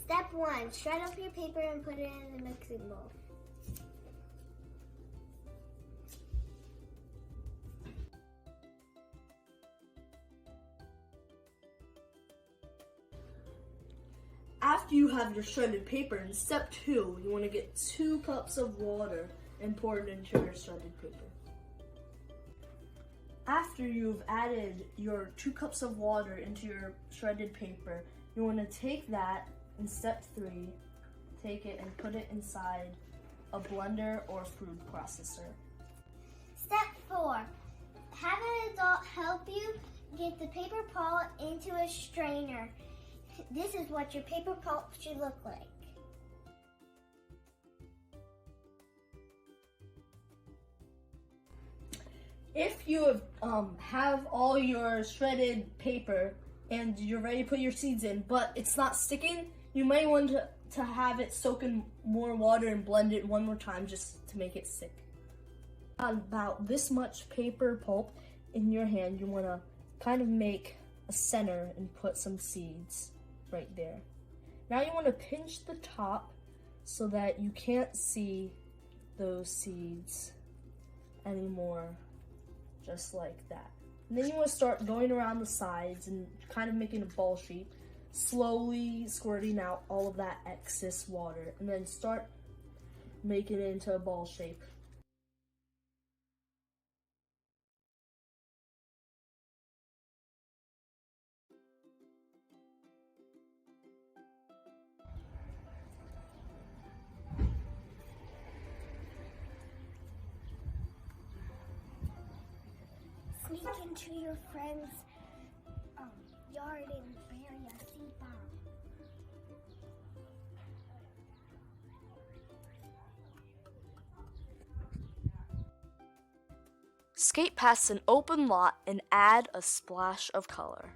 Step 1, shred up your paper and put it in the mixing bowl. After you have your shredded paper, in step 2, you want to get 2 cups of water and pour it into your shredded paper. After you've added your 2 cups of water into your shredded paper, you want to take that in step 3, take it and put it inside a blender or food processor. Step 4, have an adult help you get the paper pulp into a strainer. This is what your paper pulp should look like. If you have all your shredded paper and you're ready to put your seeds in, but it's not sticking, you might want to have it soak in more water and blend it one more time just to make it stick. About this much paper pulp in your hand, you want to kind of make a center and put some seeds right there. Now you want to pinch the top so that you can't see those seeds anymore, just like that. And then you want to start going around the sides and kind of making a ball shape, slowly squirting out all of that excess water, and then start making it into a ball shape. Sneak into your friend's yard and bury a seed bomb. Skate past an open lot and add a splash of color.